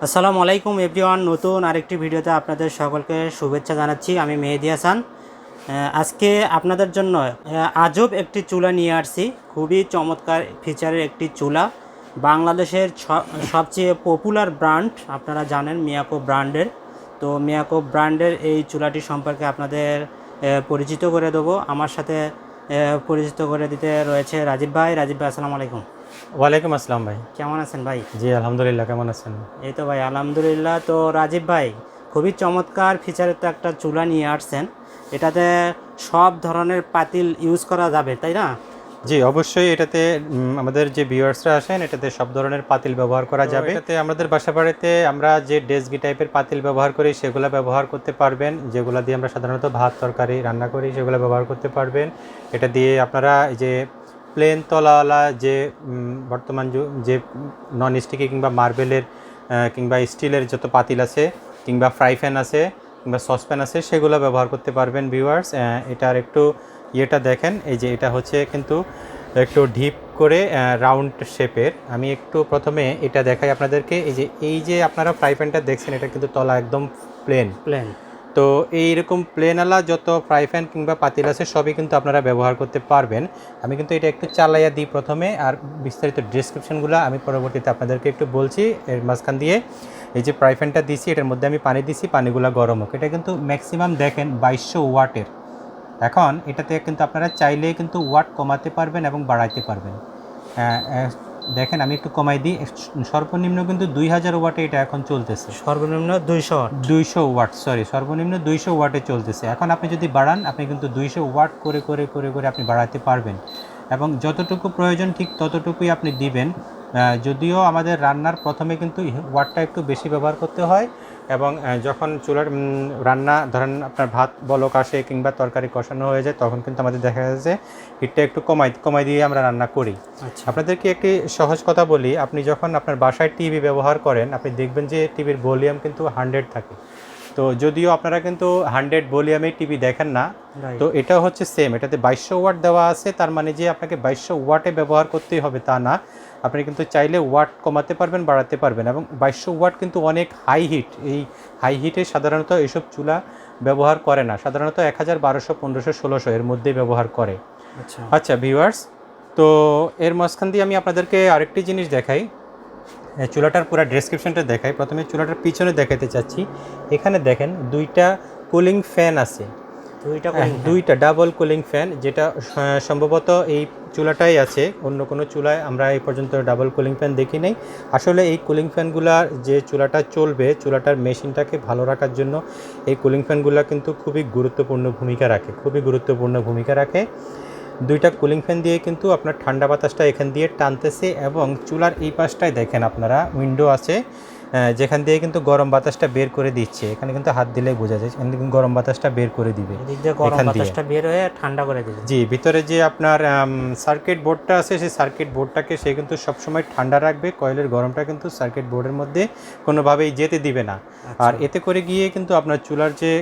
আসসালামু আলাইকুম এভরিওয়ান, নতুন আরেকটি ভিডিওতে আপনাদের সকলকে শুভেচ্ছা জানাচ্ছি। আমি মেহেদি হাসান। আজকে আপনাদের জন্য আজব একটি চুলা নিয়ে আসছি। খুবই চমৎকার ফিচারের একটি চুলা। বাংলাদেশের সবচেয়ে পপুলার ব্র্যান্ড আপনারা জানেন মিয়াকো ব্র্যান্ডের। তো মিয়াকো ব্র্যান্ডের এই চুলাটি সম্পর্কে আপনাদের পরিচিত করে দেবো। আমার সাথে পরিচিত করে দিতে রয়েছে রাজীব ভাই। রাজীব ভাই, আসসালামু আলাইকুম। ওয়ালাইকুম আসসালাম ভাই। কেমন আছেন ভাই? জি আলহামদুলিল্লাহ, কেমন আছেন? এই তো ভাই আলহামদুলিল্লাহ। তো রাজীব ভাই, খুবই চমৎকার ফিচারের তো একটা চুলা নিয়ে আসছেন। এটাতে সব ধরনের পাতিল ইউজ করা যাবে, তাই না? জি অবশ্যই, এটাতে আমাদের যে ভিউয়ার্সরা আসেন এটাতে সব ধরনের পাতিল ব্যবহার করা যাবে। এটাতে আমাদের বাসা বাড়িতে আমরা যে ডেসগি টাইপের পাতিল ব্যবহার করি সেগুলো ব্যবহার করতে পারবেন, যেগুলো দিয়ে আমরা সাধারণত ভাত তরকারি রান্না করি সেগুলো ব্যবহার করতে পারবেন। এটা দিয়ে আপনারা এই যে প্লেন তলাওয়ালা যে বর্তমান যে নন স্টিকি কিংবা মার্বেলের কিংবা স্টিলের যত পাতিল আছে কিংবা ফ্রাই প্যান আছে কিংবা সসপ্যান আছে সেগুলো ব্যবহার করতে পারবেন ভিউয়ার্স। এটার একটু ইয়েটা দেখেন, এই যে এটা হচ্ছে কিন্তু একটু ডিপ করে রাউন্ড শেপের। আমি একটু প্রথমে এটা দেখাই আপনাদেরকে। এই যে আপনারা ফ্রাই প্যানটা দেখছেন এটা কিন্তু তলা একদম প্লেন। তো এইরকম প্লেনওয়ালা যত ফ্রাই প্যান কিংবা পাতিল আছে সবই কিন্তু আপনারা ব্যবহার করতে পারবেন। আমি কিন্তু এটা একটু চালাইয়া দিই প্রথমে, আর বিস্তারিত ডেসক্রিপশনগুলো আমি পরবর্তীতে আপনাদেরকে একটু বলছি। এর মাঝখান দিয়ে এই যে ফ্রাই প্যানটা দিছি এটার মধ্যে আমি পানি দিছি, পানিগুলো গরম হোক। এটা কিন্তু ম্যাক্সিমাম দেখেন 2200 ওয়াটের। এখন এটাতে কিন্তু আপনারা চাইলে কিন্তু ওয়াট কমাতে পারবেন এবং বাড়াইতে পারবেন। দেখেন আমি একটু কমাই দিই। সর্বনিম্ন কিন্তু 2000 ওয়াটে এটা এখন চলতেছে। সর্বনিম্ন 200 ওয়াট, সর্বনিম্ন 200 ওয়াটে চলতেছে। এখন আপনি যদি বাড়ান আপনি কিন্তু 200 ওয়াট করে করে করে করে আপনি বাড়াতে পারবেন, এবং যতটুকু প্রয়োজন ঠিক ততটুকুই আপনি দিবেন। যদিও আমাদের রান্নার প্রথমে কিন্তু ওয়াটটা একটু বেশি ব্যবহার করতে হয়, এবং যখন চুলার রান্না ধরেন আপনার ভাত বলক আসে কিংবা তরকারি কষানো হয়ে যায় তখন কিন্তু আমাদের দেখা যায় যে হিটটা একটু কমাই দিয়ে আমরা রান্না করি। আচ্ছা। আপনাদেরকে একটি সহজ কথা বলি, আপনি যখন আপনার বাসায় টিভি ব্যবহার করেন আপনি দেখবেন যে টিভির ভলিউম কিন্তু 100 থাকে। তো যদিও আপনারা কিন্তু 100 ভলিউমে টিভি দেখেন না, তো এটা হচ্ছে সেম। এটাতে 2200 ওয়াট দেওয়া আছে, তার মানে যে আপনাকে 2200 ওয়াটে ব্যবহার করতেই হবে তা না। আপনি কিন্তু চাইলে ওয়াট কমাতে পারবেন, বাড়াতে পারবেন। এবং 2200 ওয়াট কিন্তু অনেক হাই হিট। এই হাই হিটে সাধারণত এইসব চুলা ব্যবহার করে না, সাধারণত 1000, 1200, 1500, 1600 এর মধ্যেই ব্যবহার করে। আচ্ছা ভিউয়ার্স, তো এর মাঝখান দিয়ে আমি আপনাদেরকে আরেকটি জিনিস দেখাই, চুলাটার পুরো ডেসক্রিপশনটা দেখাই। প্রথমে চুলাটার পিছনে দেখাতে চাচ্ছি। এখানে দেখেন দুইটা কুলিং ফ্যান আছে, দুইটা ডাবল কুলিং ফ্যান, যেটা সম্ভবত এই চুলাটাই আছে। অন্য কোনো চুলায় আমরা এই পর্যন্ত ডাবল কুলিং ফ্যান দেখি নাই। আসলে এই কুলিং ফ্যানগুলার যে চুলাটা চলবে, চুলাটার মেশিনটাকে ভালো রাখার জন্য এই কুলিং ফ্যানগুলো কিন্তু খুবই গুরুত্বপূর্ণ ভূমিকা রাখে। দুইটা কুলিং ফ্যান দিয়ে কিন্তু আপনার ঠান্ডা বাতাসটা এখান দিয়ে টানতেছে, এবং চুলার এই পাশটায় দেখেন আপনারা উইন্ডো আছে যেখান দিয়ে কিন্তু গরম বাতাসটা বের করে দিচ্ছে। এখানে কিন্তু হাত দিলে বোঝা যায় এখান থেকে গরম বাতাসটা বের করে দিবে, গরম বাতাসটা বের হয়ে ঠান্ডা করে দিবে। জি, ভিতরে যে আপনার সার্কিট বোর্ডটা আছে সেই সার্কিট বোর্ডটাকে সে কিন্তু সবসময় ঠান্ডা রাখবে। কয়েলের গরমটা কিন্তু সার্কিট বোর্ডের মধ্যে কোনোভাবেই যেতে দিবে না। আর এতে করে গিয়ে কিন্তু আপনার চুলার যে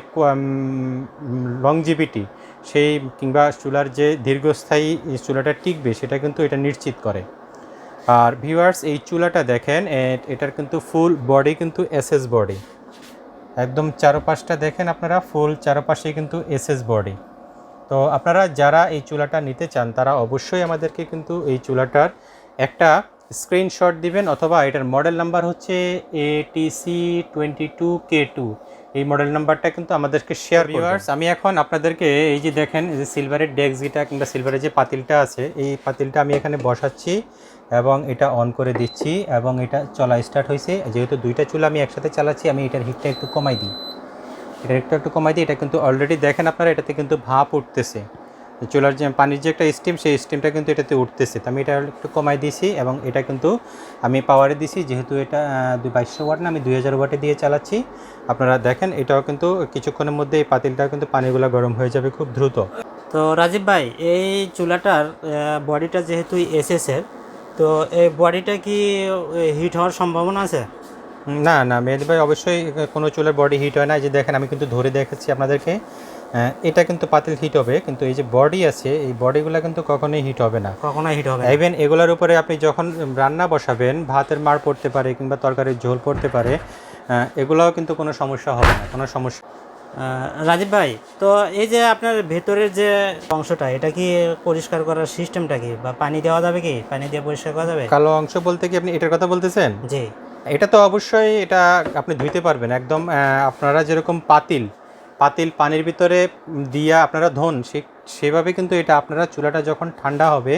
লংজিভিটি সেই কিংবা চুলার যে দীর্ঘস্থায়ী চুলাটা টিকবে সেটা কিন্তু এটা নিশ্চিত করে। আর ভিউয়ার্স, এই চুলাটা দেখেন, এটার কিন্তু ফুল বডি কিন্তু এসএস বডি, একদম চারপাশটা দেখেন আপনারা, ফুল চারপাশে কিন্তু এসএস বডি। তো আপনারা যারা এই চুলাটা নিতে চান তারা অবশ্যই আমাদেরকে কিন্তু এই চুলাটার একটা স্ক্রিনশট দিবেন, অথবা এটার মডেল নাম্বার হচ্ছে ATC22K2। এই মডেল নাম্বারটা কিন্তু আমাদেরকে শেয়ার করবেন। আমি এখন আপনাদেরকে এই যে দেখেন যে সিলভারের ডেক্সিটা কিংবা সিলভারের যে পাতিলটা আছে এই পাতিলটা আমি এখানে বসাচ্ছি এবং এটা অন করে দিচ্ছি, এবং এটা চলা স্টার্ট হয়েছে। যেহেতু দুইটা চুলা আমি একসাথে চালাচ্ছি, আমি এটার হিটটা একটু কমাই দিই। এটা কিন্তু অলরেডি দেখেন আপনারা এটাতে কিন্তু ভাপ উঠতেছে। চুলার যে পানির যে একটা স্টিম, সেই স্টিমটা কিন্তু এটাতে উঠতেছে। তো আমি এটা একটু কমাই দিয়েছি, এবং এটা কিন্তু আমি পাওয়ারে দিছি। যেহেতু এটা 2200 ওয়াট না, আমি 2000 ওয়াটে দিয়ে চালাচ্ছি। আপনারা দেখেন এটাও কিন্তু কিছুক্ষণের মধ্যে এই পাতিলটাও কিন্তু পানিগুলো গরম হয়ে যাবে খুব দ্রুত। তো রাজীব ভাই, এই চুলাটার বডিটা যেহেতু এসএসের, তো এই বডিটা কি হিট হওয়ার সম্ভাবনা আছে? না মেহেদি ভাই, অবশ্যই কোনো চুলার বডি হিট হয় না। যে দেখেন আমি কিন্তু ধরে দেখাচ্ছি আপনাদেরকে, এটা কিন্তু পাতিল হিট হবে, কিন্তু এই যে বডি আছে এই বডিগুলো কিন্তু কখনোই হিট হবে না, কখনোই হিট হবে না। ইভেন এগুলোর উপরে আপনি যখন রান্না বসাবেন ভাতের মাড় পড়তে পারে কিংবা তরকারির ঝোল পড়তে পারে, এগুলোও কিন্তু কোনো সমস্যা হবে না, কোনো সমস্যা। রাজীব ভাই, তো এই যে আপনার ভেতরের যে অংশটা, এটা কি পরিষ্কার করার সিস্টেমটা কি, বা পানি দেওয়া যাবে কি, পানি দিয়ে পরিষ্কার করা যাবে? কালো অংশ বলতে কি আপনি এটার কথা বলতেছেন? জি। এটা তো অবশ্যই এটা আপনি ধুইতে পারবেন একদম, আপনারা যেরকম পাতিল পাতিল পানির ভিতরে দিয়া আপনারা ধোন সেভাবে কিন্তু এটা আপনারা চুলাটা যখন ঠান্ডা হবে,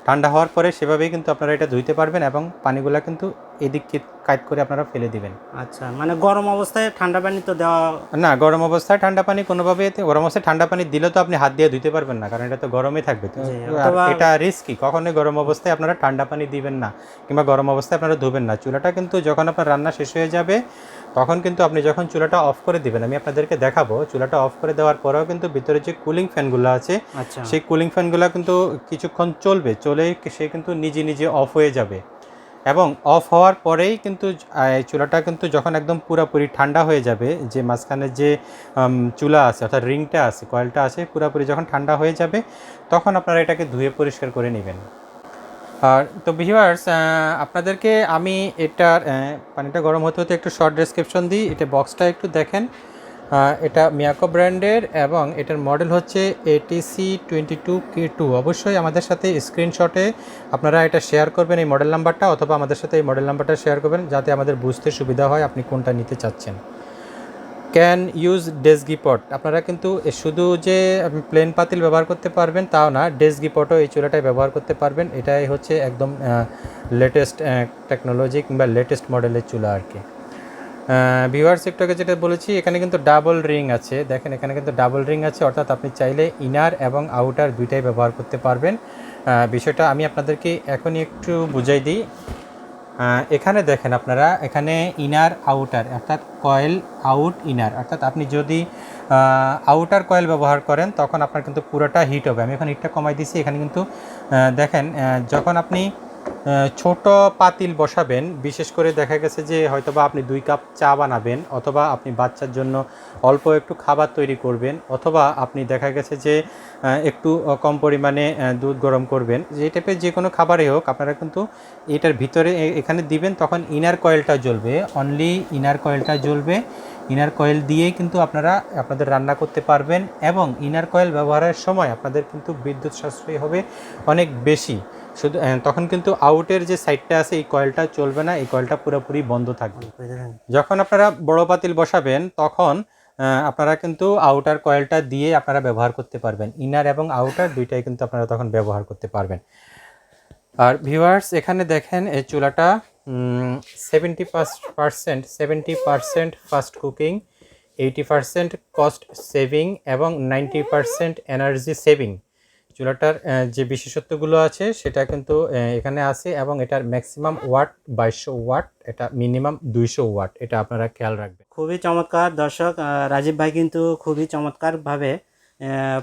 ঠান্ডা হওয়ার পরে সেভাবেই কিন্তু আপনারা এটা ধুইতে পারবেন এবং পানিগুলা কিন্তু এদিক কাট করে আপনারা ফেলে দিবেন। আচ্ছা, মানে গরম অবস্থায় ঠান্ডা পানি তো দেওয়া না, গরম অবস্থায় ঠান্ডা পানি কোনোভাবে, গরম অবস্থায় ঠান্ডা পানি দিলে তো আপনি হাত দিয়ে ধুইতে পারবেন না, কারণ এটা তো গরমই থাকবে তো। জি, আর অথবা এটা রিস্কি, কখনোই গরম অবস্থায় আপনারা ঠান্ডা পানি দিবেন না কিংবা গরম অবস্থায় আপনারা ধুবেন না। চুলাটা কিন্তু যখন আপনার রান্না শেষ হয়ে যাবে তখন কিন্তু আপনি যখন চুলাটা অফ করে দিবেন, আমি আপনাদেরকে দেখাবো, চুলাটা অফ করে দেওয়ার পরেও কিন্তু ভিতরে যে কুলিং ফ্যানগুলো আছে আচ্ছা, সেই কুলিং ফ্যানগুলো কিন্তু কিছুক্ষণ চলবে, চলে সে কিন্তু নিজে নিজে অফ হয়ে যাবে এবং অফ হওয়ার পরেই কিন্তু এই চুলাটা কিন্তু যখন একদম পুরোপুরি ঠান্ডা হয়ে যাবে, যে মাঝখানে যে চুলা আছে অর্থাৎ রিংটা আছে, কয়েলটা আছে, পুরোপুরি যখন ঠান্ডা হয়ে যাবে তখন আপনারা এটাকে ধুয়ে পরিষ্কার করে নেবেন। আর তো ভিউয়ার্স, আপনাদেরকে আমি এটার পানিটা গরম হতে হতে একটু শর্ট ডেসক্রিপশন দিই। এটা বক্সটা একটু দেখেন, এটা মিয়াকো ব্র্যান্ডের এবং এটার মডেল হচ্ছে ATC22K2। অবশ্যই আমাদের সাথে স্ক্রিনশটে আপনারা এটা শেয়ার করবেন এই মডেল নাম্বারটা, অথবা আমাদের সাথে এই মডেল নাম্বারটা শেয়ার করবেন যাতে আমাদের বুঝতে সুবিধা হয় আপনি কোনটা নিতে চাচ্ছেন। ক্যান ইউজ ডেস্কি পট, আপনারা কিন্তু শুধু যে প্লেন পাতিল ব্যবহার করতে পারবেন তাও না, ডেস্কি পটও এই চুলাটায় ব্যবহার করতে পারবেন। এটাই হচ্ছে একদম লেটেস্ট টেকনোলজি কিংবা লেটেস্ট মডেলের চুলা আর কি। ভিউয়ার্স, একটু আগে যেটা বলেছি এখানে কিন্তু ডাবল রিং আছে, দেখেন এখানে কিন্তু ডাবল রিং আছে, অর্থাৎ আপনি চাইলে ইনার এবং আউটার দুইটাই ব্যবহার করতে পারবেন। বিষয়টা আমি আপনাদেরকে এখনই একটু বুঝাই দিই। এখানে দেখেন আপনারা, এখানে ইনার আউটার অর্থাৎ কয়েল আউট ইনার, অর্থাৎ আপনি যদি আউটার কয়েল ব্যবহার করেন তখন আপনার কিন্তু পুরোটা হিট হবে। আমি এখন হিটটা কমাই দিছি। এখানে কিন্তু দেখেন যখন আপনি ছোট পাতিল বসাবেন, বিশেষ করে দেখা গেছে যে হয়তোবা আপনি 2 কাপ চা বানাবেন, অথবা আপনি বাচ্চার জন্য অল্প একটু খাবার তৈরি করবেন, অথবা আপনি দেখা গেছে যে একটু কম পরিমাণে দুধ গরম করবেন, যে টাইপের যে কোনো খাবারই হোক আপনারা কিন্তু এটার ভিতরে এখানে দিবেন, তখন ইনার কয়েলটা জ্বলবে, অনলি ইনার কয়েলটা জ্বলবে। ইনার কয়েল দিয়েই কিন্তু আপনারা আপনাদের রান্না করতে পারবেন এবং ইনার কয়েল ব্যবহারের সময় আপনাদের কিন্তু বিদ্যুৎ সাশ্রয় হবে অনেক বেশি। শুধু তখন কিন্তু আউটের যে সাইডটা আছে এই কয়েলটা চলবে না, এই কয়েলটা পুরোপুরি বন্ধ থাকবে। যখন আপনারা বড় পাতিল বসাবেন তখন আপনারা কিন্তু আউটার কয়েলটা দিয়ে আপনারা ব্যবহার করতে পারবেন, ইনার এবং আউটার দুইটাই কিন্তু আপনারা তখন ব্যবহার করতে পারবেন। আর ভিউয়ার্স, এখানে দেখেন এই চুলাটা 70% ফাস্ট কুকিং, 80% কস্ট সেভিং এবং 90% এনার্জি সেভিং। চুলাটার যে বিশেষত্বগুলো আছে সেটা কিন্তু এখানে আছে এবং এটার ম্যাক্সিমাম ওয়াট 2200 ওয়াট, এটা মিনিমাম 200 ওয়াট, এটা আপনারা খেয়াল রাখবেন। খুবই চমৎকার দর্শক, রাজীব ভাই কিন্তু খুবই চমৎকারভাবে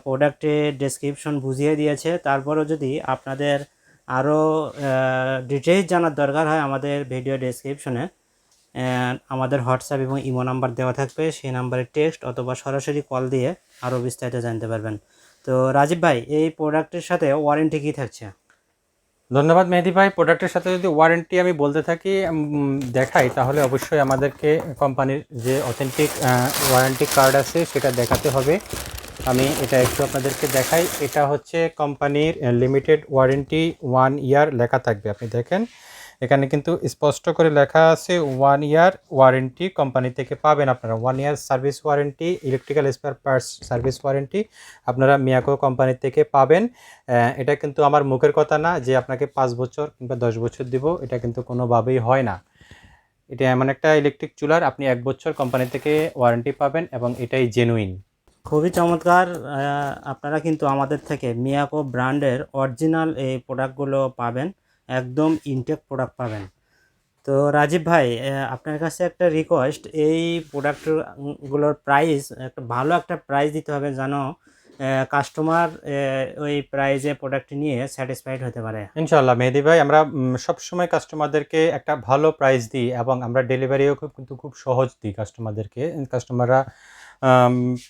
প্রোডাক্টের ডেসক্রিপশন বুঝিয়ে দিয়েছে। তারপরও যদি আপনাদের আরও ডিটেইলস জানার দরকার হয়, আমাদের ভিডিও ডেসক্রিপশনে আমাদের হোয়াটসঅ্যাপ এবং ইমো নাম্বার দেওয়া থাকবে, সেই নাম্বারে টেক্সট অথবা সরাসরি কল দিয়ে আরও বিস্তারিত জানতে পারবেন। তো রাজীব ভাই, এই প্রোডাক্টের সাথে ওয়ারেন্টি কী থাকছে? ধন্যবাদ মেহেদি ভাই। প্রোডাক্টের সাথে যদি ওয়ারেন্টি আমি বলতে থাকি দেখাই, তাহলে অবশ্যই আমাদেরকে কোম্পানির যে অথেন্টিক ওয়ারেন্টি কার্ড আছে সেটা দেখাতে হবে। আমি এটা একটু আপনাদেরকে দেখাই। এটা হচ্ছে কোম্পানির লিমিটেড ওয়ারেন্টি 1 ইয়ার লেখা থাকবে, আপনি দেখেন এখানে কিন্তু স্পষ্ট করে লেখা আছে 1 ইয়ার ওয়ারেন্টি কোম্পানি থেকে পাবেন আপনারা। 1 year service warranty, electrical spare parts service warranty আপনারা মিয়াকো কোম্পানি থেকে পাবেন। এটা কিন্তু আমার মুখের কথা না যে আপনাকে 5 বছর কিংবা 10 বছর দিব, এটা কিন্তু কোনোভাবেই হয় না। এটা এমন একটা ইলেকট্রিক চুলার আপনি 1 বছর কোম্পানি থেকে ওয়ারেন্টি পাবেন এবং এটাই জেনুইন। খুবই চমৎকার। আপনারা কিন্তু আমাদের থেকে মিয়াকো ব্র্যান্ডের অরিজিনাল এই প্রোডাক্টগুলো পাবেন, একদম ইনটেক প্রোডাক্ট পাবেন। তো রাজীব ভাই, আপনার কাছে একটা রিকোয়েস্ট, এই প্রোডাক্টগুলোর প্রাইস একটা ভালো একটা প্রাইস দিতে হবে যেন কাস্টমার ওই প্রাইজে প্রোডাক্ট নিয়ে স্যাটিসফাইড হতে পারে। ইনশাআল্লাহ মেহেদি ভাই, আমরা সবসময় কাস্টমারদেরকে একটা ভালো প্রাইস দিই এবং আমরা ডেলিভারিও কিন্তু খুব সহজ দিই কাস্টমারদেরকে। কাস্টমাররা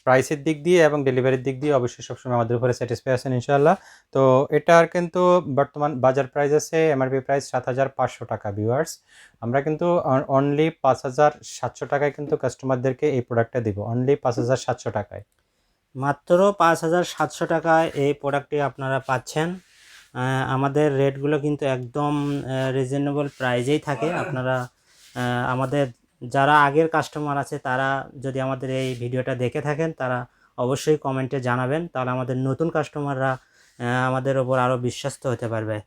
প্রাইসের দিক দিয়ে এবং ডেলিভারির দিক দিয়ে অবশ্যই সবসময় আমাদের উপরে স্যাটিসফাই আছেন ইনশাআল্লাহ। তো এটার কিন্তু বর্তমান বাজার প্রাইস আছে এমআরপি প্রাইস 7,500 টাকা ভিউয়ার্স। আমরা কিন্তু অনলি 5,700 টাকায় কিন্তু কাস্টমারদেরকে এই প্রোডাক্টটা দিব, অনলি 5,700 টাকায়। মাত্র 5,700 টাকায় এই প্রোডাক্টটি আপনারা পাচ্ছেন। আমাদের রেটগুলো কিন্তু একদম রিজনেবল প্রাইজেই থাকে। আপনারা আমাদের যারা আগের কাস্টমার আছে তারা যদি আমাদের এই ভিডিওটা দেখে থাকেন তারা অবশ্যই কমেন্টে জানাবেন, তাহলে আমাদের নতুন কাস্টমাররা আমাদের ওপর আরও বিশ্বস্ত হতে পারবে।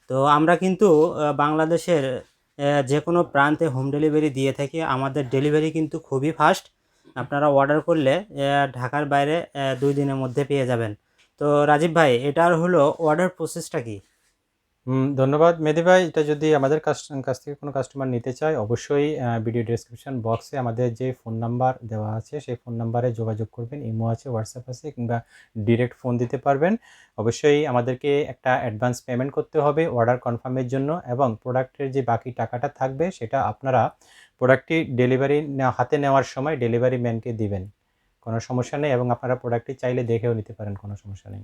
তো আমরা কিন্তু বাংলাদেশের যে কোনো প্রান্তে হোম ডেলিভারি দিয়ে থাকি। আমাদের ডেলিভারি কিন্তু খুবই ফাস্ট। আপনারা অর্ডার করলে ঢাকার বাইরে 2 দিনের মধ্যে পেয়ে যাবেন। তো রাজীব ভাই, এটার হলো অর্ডার প্রসেসটা কি? ধন্যবাদ মেহেদী ভাই। এটা যদি আমাদের কাছ থেকে কোনো কাস্টমার নিতে চায় অবশ্যই ভিডিও ডেসক্রিপশন বক্সে আমাদের যে ফোন নাম্বার দেওয়া আছে সেই ফোন নাম্বারে যোগাযোগ করবেন। ইমো আছে, হোয়াটসঅ্যাপ আছে, কিংবা ডিরেক্ট ফোন দিতে পারবেন। অবশ্যই আমাদেরকে একটা অ্যাডভান্স পেমেন্ট করতে হবে অর্ডার কনফার্মের জন্য, এবং প্রোডাক্টের যে বাকি টাকাটা থাকবে সেটা আপনারা প্রোডাক্টটি ডেলিভারি হাতে নেওয়ার সময় ডেলিভারি ম্যানকে দিবেন। কোনো সমস্যা নেই, এবং আপনারা প্রোডাক্টটি চাইলে দেখেও নিতে পারেন, কোনো সমস্যা নেই।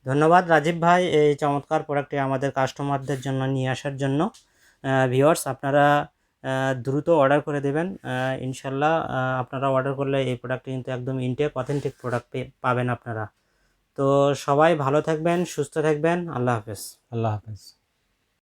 ধন্যবাদ রাজীব ভাই এই চমৎকার প্রোডাক্টটি আমাদের কাস্টমারদের জন্য নিয়ে আসার জন্য। ভিউয়ার্স, আপনারা দ্রুত অর্ডার করে দেবেন। ইনশাল্লাহ আপনারা অর্ডার করলে এই প্রোডাক্টটি কিন্তু একদম ইনটেক অথেন্টিক প্রোডাক্ট পাবেন আপনারা। তো সবাই ভালো থাকবেন, সুস্থ থাকবেন। আল্লাহ হাফেজ। আল্লাহ হাফেজ।